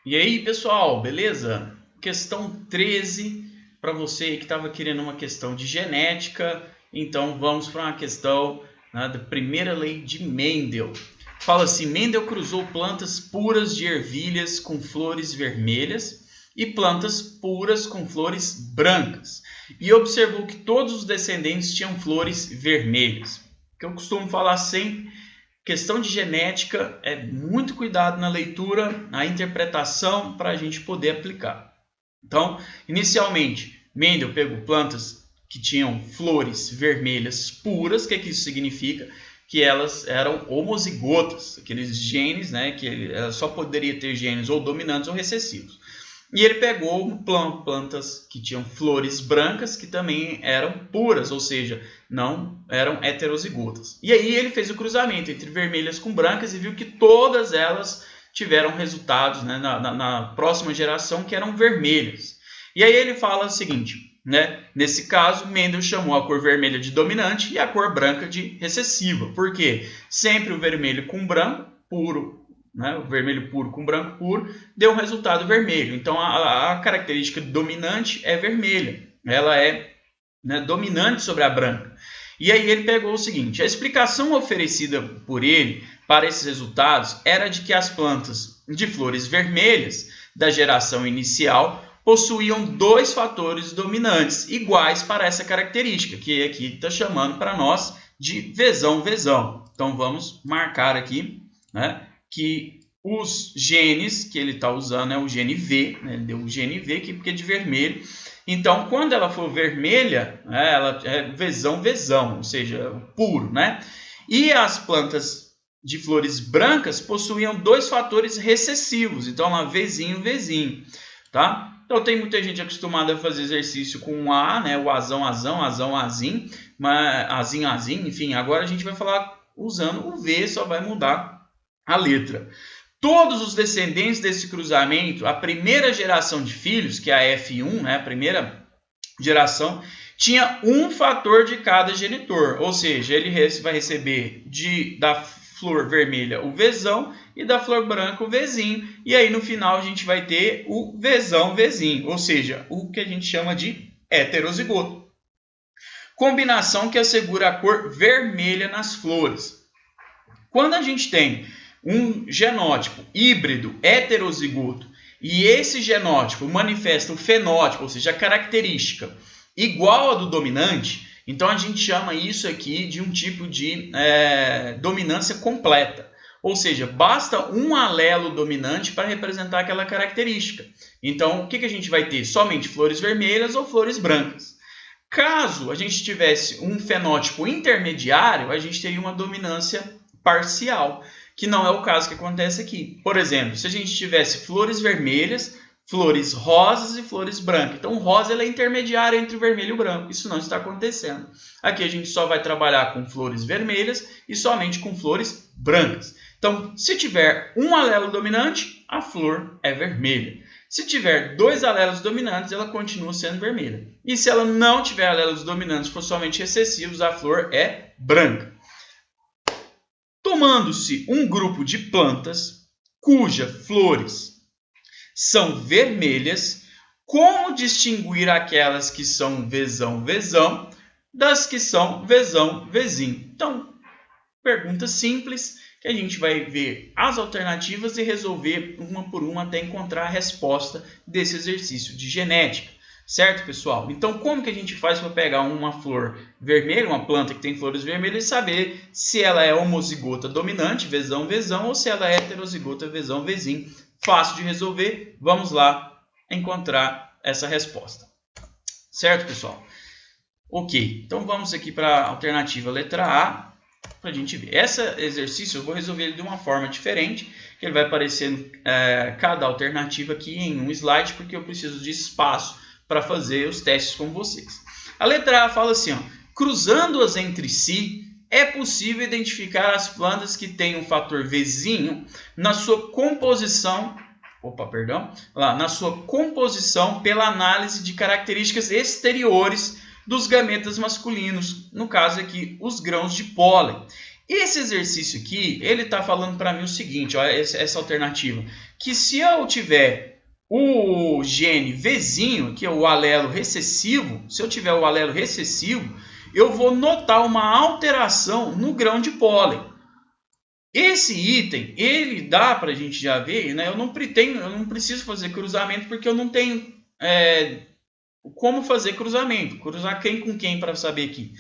E aí, pessoal, beleza? Questão 13 para você que estava querendo uma questão de genética. Então, vamos para uma questão, né, da primeira lei de Mendel. Fala assim: Mendel cruzou plantas puras de ervilhas com flores vermelhas e plantas puras com flores brancas, e observou que todos os descendentes tinham flores vermelhas. O que eu costumo falar sempre: questão de genética é muito cuidado na leitura, na interpretação, para a gente poder aplicar. Então, inicialmente, Mendel pegou plantas que tinham flores vermelhas puras. O que isso significa? Que elas eram homozigotas, aqueles genes, né, que ela só poderia ter genes ou dominantes ou recessivos. E ele pegou plantas que tinham flores brancas, que também eram puras, ou seja, não eram heterozigotas. E aí ele fez o cruzamento entre vermelhas com brancas e viu que todas elas tiveram resultados, né, na próxima geração, que eram vermelhas. E aí ele fala o seguinte, né, nesse caso, Mendel chamou a cor vermelha de dominante e a cor branca de recessiva. Por quê? Sempre o vermelho com branco, puro, né, o vermelho puro com branco puro, deu um resultado vermelho. Então a característica dominante é vermelha, ela é, né, dominante sobre a branca. E aí ele pegou o seguinte: a explicação oferecida por ele para esses resultados era de que as plantas de flores vermelhas da geração inicial possuíam dois fatores dominantes iguais para essa característica, que aqui está chamando para nós de vesão-vesão. Então vamos marcar aqui, né, que os genes que ele está usando é o gene V, né? Ele deu o gene V aqui porque é de vermelho. Então, quando ela for vermelha, né, ela é vesão-vesão, ou seja, puro, né? E as plantas de flores brancas possuíam dois fatores recessivos, então lá Vzinho, Vzinho, tá? Então tem muita gente acostumada a fazer exercício com o A, né? O Azão, Azão, Azão, Azim, mas Azim, Azim, enfim. Agora a gente vai falar usando o V, só vai mudar a letra. Todos os descendentes desse cruzamento, a primeira geração de filhos, que é a F1, né, a primeira geração, tinha um fator de cada genitor, ou seja, ele vai receber da flor vermelha o Vzão e da flor branca o Vzinho, e aí no final a gente vai ter o Vzão, Vzinho, ou seja, o que a gente chama de heterozigoto. Combinação que assegura a cor vermelha nas flores. Quando a gente tem um genótipo híbrido heterozigoto e esse genótipo manifesta um fenótipo, ou seja, a característica igual à do dominante, então a gente chama isso aqui de um tipo de dominância completa. Ou seja, basta um alelo dominante para representar aquela característica. Então, o que a gente vai ter? Somente flores vermelhas ou flores brancas. Caso a gente tivesse um fenótipo intermediário, a gente teria uma dominância parcial, que não é o caso que acontece aqui. Por exemplo, se a gente tivesse flores vermelhas, flores rosas e flores brancas. Então, o rosa é intermediário entre o vermelho e o branco. Isso não está acontecendo. Aqui a gente só vai trabalhar com flores vermelhas e somente com flores brancas. Então, se tiver um alelo dominante, a flor é vermelha. Se tiver dois alelos dominantes, ela continua sendo vermelha. E se ela não tiver alelos dominantes, for somente recessivos, a flor é branca. Tomando-se um grupo de plantas cujas flores são vermelhas, como distinguir aquelas que são vesão-vesão das que são vesão-vezinho? Então, pergunta simples, que a gente vai ver as alternativas e resolver uma por uma até encontrar a resposta desse exercício de genética. Certo, pessoal? Então, como que a gente faz para pegar uma flor vermelha, uma planta que tem flores vermelhas, e saber se ela é homozigota dominante, vesão-vesão, ou se ela é heterozigota vesão-vezinho? Fácil de resolver. Vamos lá encontrar essa resposta. Certo, pessoal? Ok, então vamos aqui para a alternativa letra A, para a gente ver. Esse exercício eu vou resolver ele de uma forma diferente, que ele vai aparecer cada alternativa aqui em um slide, porque eu preciso de espaço para fazer os testes com vocês. A letra A fala assim, ó, cruzando-as entre si, é possível identificar as plantas que têm um fator Vzinho na sua composição, na sua composição pela análise de características exteriores dos gametas masculinos, no caso aqui, os grãos de pólen. Esse exercício aqui, ele está falando para mim o seguinte, ó, essa alternativa, que se eu tiver o gene Vzinho, que é o alelo recessivo, se eu tiver o alelo recessivo, eu vou notar uma alteração no grão de pólen. Esse item, ele dá para a gente já ver, né? Eu não preciso fazer cruzamento porque eu não tenho como fazer cruzamento. Cruzar quem com quem para saber aqui.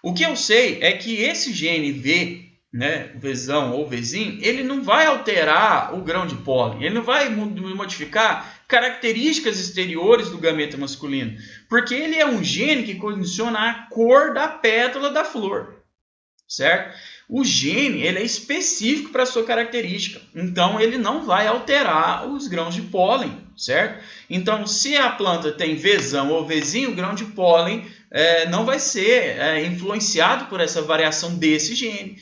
O que eu sei é que esse gene V, né, Vzão ou Vzinho, ele não vai alterar o grão de pólen, ele não vai modificar características exteriores do gameta masculino, porque ele é um gene que condiciona a cor da pétala da flor, certo? O gene ele é específico para a sua característica, então ele não vai alterar os grãos de pólen, certo? Então, se a planta tem Vzão ou Vzinho, o grão de pólen não vai ser influenciado por essa variação desse gene.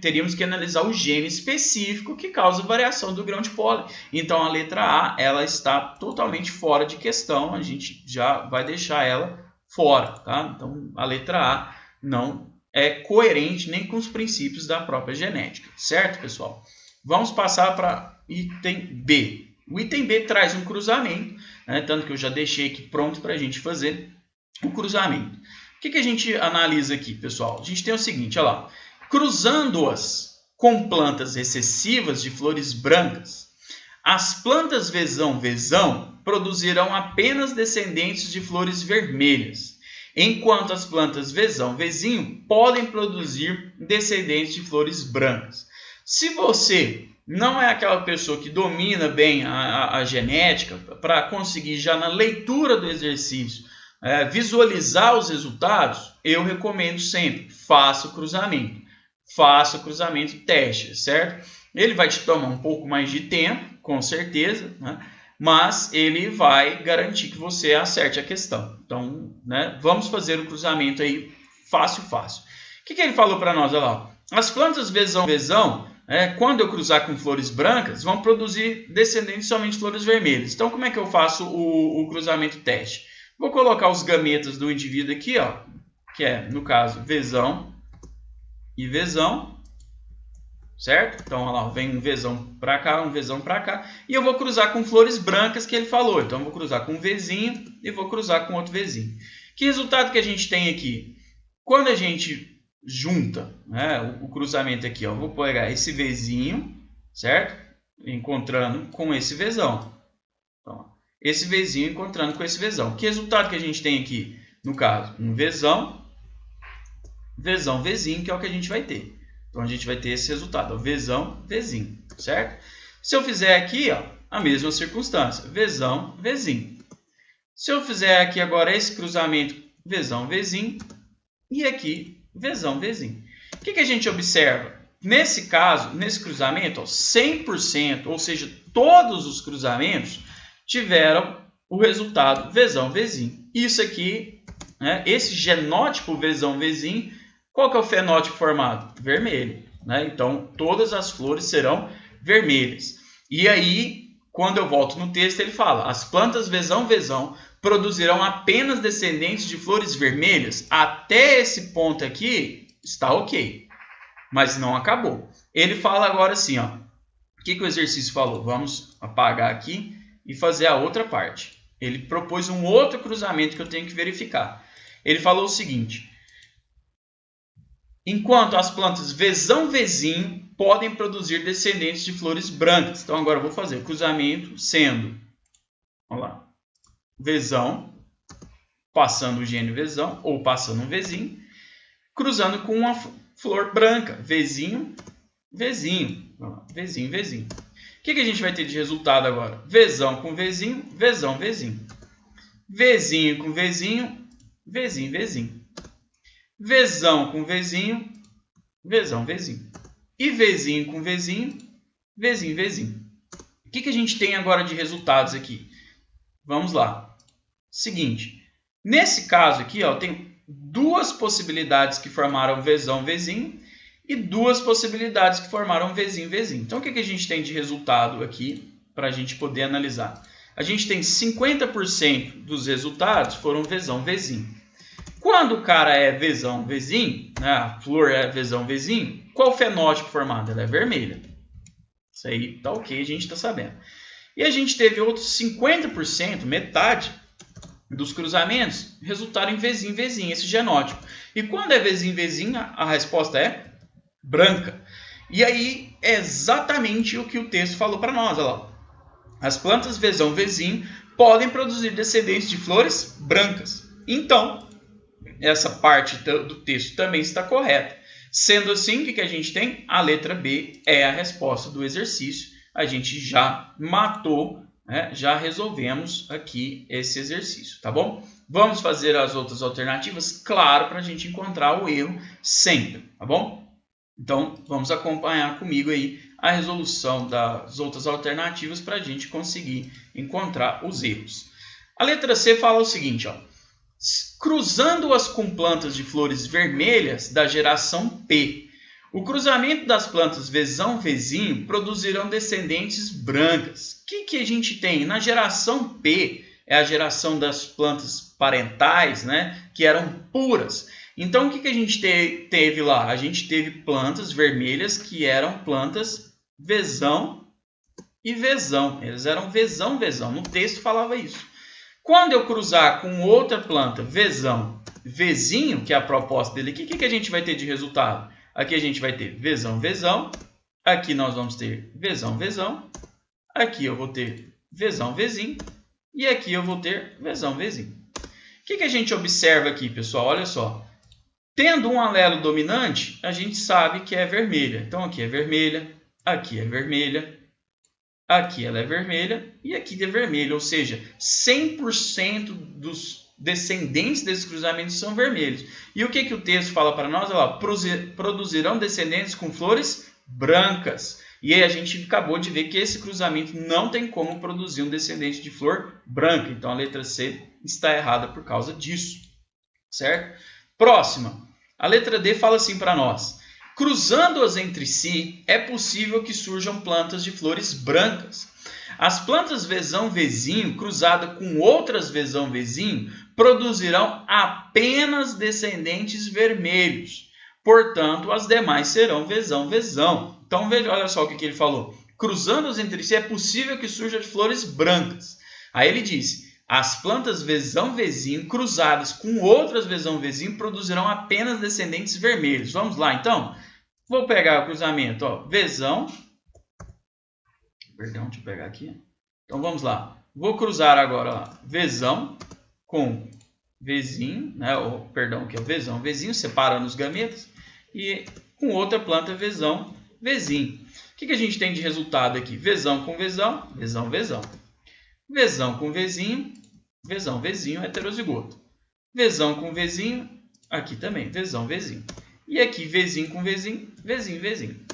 Teríamos que analisar o gene específico que causa variação do grão de pólen. Então, a letra A ela está totalmente fora de questão, a gente já vai deixar ela fora, tá? Então, a letra A não é coerente nem com os princípios da própria genética, certo, pessoal? Vamos passar para item B. O item B traz um cruzamento, né, tanto que eu já deixei aqui pronto para a gente fazer o cruzamento. O que a gente analisa aqui, pessoal? A gente tem o seguinte, olha lá. Cruzando-as com plantas recessivas de flores brancas, as plantas Vzão produzirão apenas descendentes de flores vermelhas, enquanto as plantas Vzinho podem produzir descendentes de flores brancas. Se você não é aquela pessoa que domina bem a genética, para conseguir já na leitura do exercício visualizar os resultados, eu recomendo sempre, faça o cruzamento. Faça o cruzamento teste, certo? Ele vai te tomar um pouco mais de tempo, com certeza, né? Mas ele vai garantir que você acerte a questão. Então, né, vamos fazer o cruzamento aí fácil. O que ele falou para nós? Olha lá. As plantas Vzão, quando eu cruzar com flores brancas, vão produzir descendentes somente de flores vermelhas. Então, como é que eu faço o cruzamento teste? Vou colocar os gametas do indivíduo aqui, ó, que é, no caso, Vzão e Vzão, certo? Então, olha lá, vem um Vzão para cá, um Vzão para cá, e eu vou cruzar com flores brancas que ele falou. Então, eu vou cruzar com um Vzinho e vou cruzar com outro Vzinho. Que resultado que a gente tem aqui? Quando a gente junta, né, o cruzamento aqui, ó, vou pegar esse Vzinho, certo? Encontrando com esse Vzão. Então, esse Vzinho encontrando com esse Vzão. Que resultado que a gente tem aqui? No caso, um Vzão, Vzinho, que é o que a gente vai ter. Então, a gente vai ter esse resultado, ó, Vzão, Vzinho, certo? Se eu fizer aqui, ó, a mesma circunstância, Vzão, Vzinho. Se eu fizer aqui agora esse cruzamento, Vzão, Vzinho, e aqui, Vzão, Vzinho. O que a gente observa? Nesse caso, nesse cruzamento, ó, 100%, ou seja, todos os cruzamentos tiveram o resultado Vzão, Vzinho. Isso aqui, né, esse genótipo Vzão, Vzinho, qual que é o fenótipo formado? Vermelho, né? Então, todas as flores serão vermelhas. E aí, quando eu volto no texto, ele fala, as plantas Vzão produzirão apenas descendentes de flores vermelhas. Até esse ponto aqui, está ok. Mas não acabou. Ele fala agora assim, ó. O que o exercício falou? Vamos apagar aqui e fazer a outra parte. Ele propôs um outro cruzamento que eu tenho que verificar. Ele falou o seguinte. Enquanto as plantas Vzão, Vzinho podem produzir descendentes de flores brancas. Então, agora eu vou fazer o cruzamento sendo, vamos lá, Vzão, passando o gene Vzão, ou passando um Vzinho, cruzando com uma flor branca, Vzinho, Vzinho. Vzinho, Vzinho. O que a gente vai ter de resultado agora? Vzão com Vzinho, Vzão, Vzinho. Vzinho com Vzinho, Vzinho, Vzinho. Vzão com Vzinho, Vzão, Vzinho. E Vzinho com Vzinho, Vzinho, Vzinho. O que a gente tem agora de resultados aqui? Vamos lá. Seguinte, nesse caso aqui, ó, tem duas possibilidades que formaram Vzão, Vzinho e duas possibilidades que formaram Vzinho, Vzinho. Então, o que a gente tem de resultado aqui para a gente poder analisar? A gente tem 50% dos resultados foram Vzão, Vzinho. Quando o cara é Vzão, Vzinho, né, a flor é Vzão, Vzinho, qual o fenótipo formado? Ela é vermelha. Isso aí tá ok, a gente está sabendo. E a gente teve outros 50%, metade dos cruzamentos, resultaram em Vzinho, Vzinho, esse genótipo. E quando é Vzinho, Vzinho, a resposta é branca. E aí é exatamente o que o texto falou para nós. Olha lá. As plantas Vzão, Vzinho podem produzir descendentes de flores brancas. Então, essa parte do texto também está correta. Sendo assim, o que a gente tem? A letra B é a resposta do exercício. A gente já matou, né? Já resolvemos aqui esse exercício, tá bom? Vamos fazer as outras alternativas, claro, para a gente encontrar o erro sempre, tá bom? Então, vamos acompanhar comigo aí a resolução das outras alternativas para a gente conseguir encontrar os erros. A letra C fala o seguinte, ó. Cruzando-as com plantas de flores vermelhas da geração P, o cruzamento das plantas Vzão, Vzinho produzirão descendentes brancas. O que a gente tem? Na geração P, é a geração das plantas parentais, né, que eram puras. Então, o que a gente teve lá? A gente teve plantas vermelhas que eram plantas Vzão e Vzão. Eles eram Vzão, Vzão. No texto falava isso. Quando eu cruzar com outra planta, Vzão, Vzinho, que é a proposta dele aqui, o que a gente vai ter de resultado? Aqui a gente vai ter Vzão, Vzão. Aqui nós vamos ter Vzão, Vzão. Aqui eu vou ter Vzão, Vzinho. E aqui eu vou ter Vzão, Vzinho. O que a gente observa aqui, pessoal? Olha só. Tendo um alelo dominante, a gente sabe que é vermelha. Então, aqui é vermelha, aqui é vermelha. Aqui ela é vermelha e aqui é vermelha, ou seja, 100% dos descendentes desses cruzamentos são vermelhos. E o que o texto fala para nós? Olha lá, produzirão descendentes com flores brancas. E aí a gente acabou de ver que esse cruzamento não tem como produzir um descendente de flor branca. Então a letra C está errada por causa disso, certo? Próxima, a letra D fala assim para nós. Cruzando-as entre si, é possível que surjam plantas de flores brancas. As plantas Vzão, Vzinho, cruzadas com outras Vzão, Vzinho, produzirão apenas descendentes vermelhos. Portanto, as demais serão Vzão, Vzão. Então, veja, olha só o que ele falou. Cruzando-as entre si, é possível que surjam flores brancas. Aí ele disse, as plantas Vzão, Vzinho, cruzadas com outras Vzão, Vzinho, produzirão apenas descendentes vermelhos. Vamos lá, então? Vou pegar o cruzamento, ó, Vzão. Perdão, deixa eu pegar aqui. Então, vamos lá. Vou cruzar agora, ó, Vzão com Vzinho, né? Ou, perdão, que é o Vzão, Vzinho, separando os gametas. E com outra planta Vzão, Vzinho. O que a gente tem de resultado aqui? Vzão com Vzão, Vzão, Vzão. Vzão com Vzinho, Vzão, Vzinho, heterozigoto. Vzão com Vzinho, aqui também, Vzão, Vzinho. E aqui, Vzinho com Vzinho, Vzinho, Vzinho.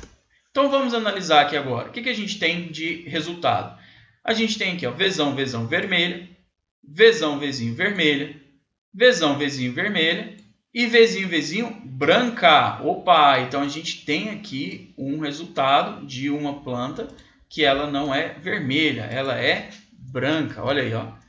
Então, vamos analisar aqui agora. O que a gente tem de resultado? A gente tem aqui, ó, Vzão, Vzão, vermelha. Vzão, Vzinho, vermelha. Vzão, Vzinho, vermelha. E Vzinho, Vzinho, branca. Opa! Então, a gente tem aqui um resultado de uma planta que ela não é vermelha. Ela é branca. Olha aí, ó.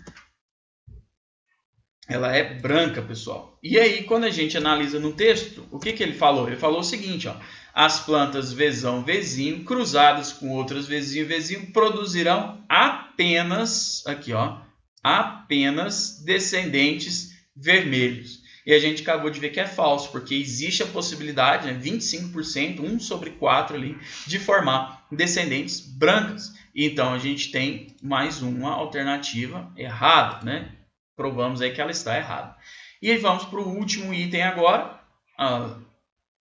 Ela é branca, pessoal. E aí, quando a gente analisa no texto, o que ele falou? Ele falou o seguinte, ó. As plantas Vzão, Vzinho, cruzadas com outras Vzinho, Vzinho, produzirão apenas, aqui, ó, apenas descendentes vermelhos. E a gente acabou de ver que é falso, porque existe a possibilidade, né, 25%, 1 sobre 4 ali, de formar descendentes brancas. Então, a gente tem mais uma alternativa errada, né? Provamos aí que ela está errada. E aí vamos para o último item agora.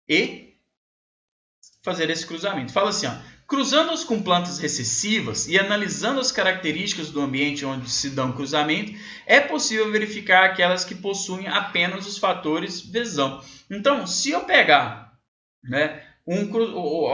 E fazer esse cruzamento. Fala assim, ó, cruzando-os com plantas recessivas e analisando as características do ambiente onde se dão cruzamento, é possível verificar aquelas que possuem apenas os fatores Vzão. Então, se eu pegar, né,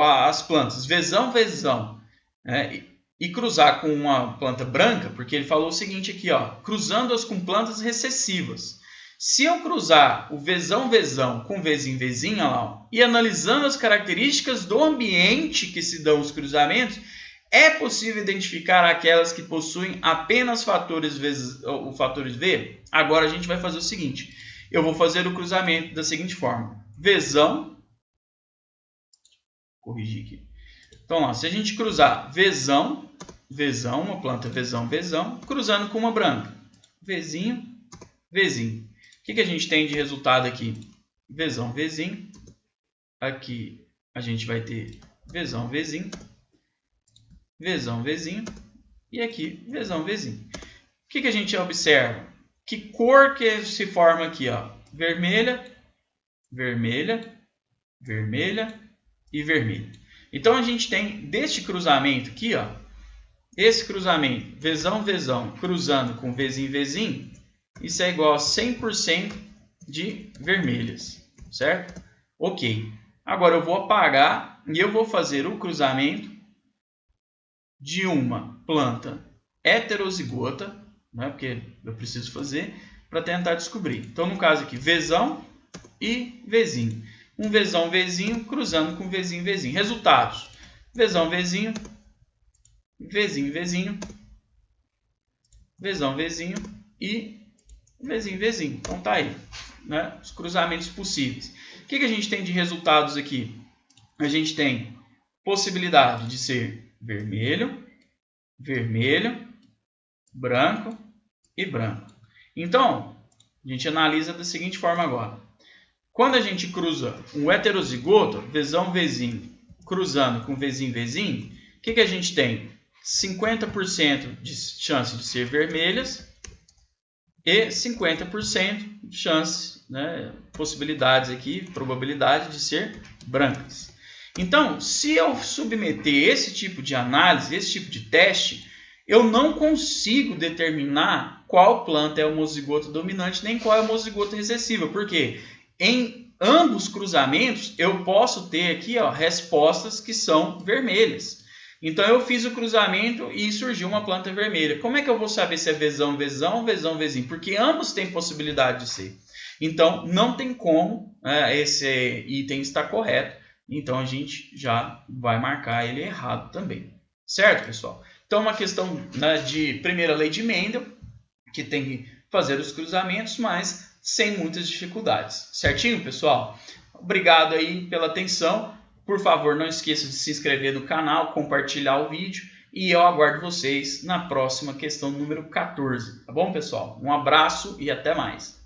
as plantas Vzão, Vzão, né, e cruzar com uma planta branca, porque ele falou o seguinte aqui, ó, cruzando-as com plantas recessivas. Se eu cruzar o Vzão, Vzão com Vzinho, Vzinho, ó, e analisando as características do ambiente que se dão os cruzamentos, é possível identificar aquelas que possuem apenas fatores V. Agora a gente vai fazer o seguinte. eu vou fazer o cruzamento da seguinte forma. Vzão, corrigir aqui. Então, ó, se a gente cruzar Vzão, uma planta Vzão, cruzando com uma branca. Vzinho, Vzinho. O que a gente tem de resultado aqui? Vzão, Vzinho. Aqui a gente vai ter Vzão, Vzinho. Vzão, Vzinho. E aqui, Vzão, Vzinho. O que a gente observa? Que cor que se forma aqui? Ó? Vermelha, vermelha, vermelha e vermelha. Então, a gente tem deste cruzamento aqui, ó, esse cruzamento, Vzão, Vzão, cruzando com Vzinho, Vzinho, isso é igual a 100% de vermelhas, certo? Ok. Agora, eu vou apagar e eu vou fazer o cruzamento de uma planta heterozigota, né, porque eu preciso fazer, para tentar descobrir. Então, no caso aqui, Vzão e Vzinho. Um Vzão, Vzinho, cruzando com Vzinho, Vzinho. Resultados. Vzão, Vzinho, Vzinho, Vzinho, Vzão, Vzinho e Vzinho, Vzinho. Então, tá aí, né, os cruzamentos possíveis. O que a gente tem de resultados aqui? A gente tem possibilidade de ser vermelho, vermelho, branco e branco. Então, a gente analisa da seguinte forma agora. Quando a gente cruza um heterozigoto, Vzão, Vzinho, cruzando com Vzinho, Vzinho, o que a gente tem? 50% de chance de ser vermelhas e 50% de chance, né, possibilidades aqui, probabilidade de ser brancas. Então, se eu submeter esse tipo de análise, esse tipo de teste, eu não consigo determinar qual planta é homozigoto dominante, nem qual é homozigoto recessiva, porque em ambos cruzamentos eu posso ter aqui, ó, respostas que são vermelhas. Então eu fiz o cruzamento e surgiu uma planta vermelha. Como é que eu vou saber se é Vzão, Vzão, Vzão, Vzinho? Porque ambos têm possibilidade de ser. Então não tem como esse item estar correto. Então a gente já vai marcar ele errado também. Certo, pessoal? Então uma questão, né, de primeira lei de Mendel, que tem que fazer os cruzamentos, mas sem muitas dificuldades. Certinho, pessoal? Obrigado aí pela atenção. Por favor, não esqueça de se inscrever no canal, compartilhar o vídeo e eu aguardo vocês na próxima questão número 14. Tá bom, pessoal? Um abraço e até mais.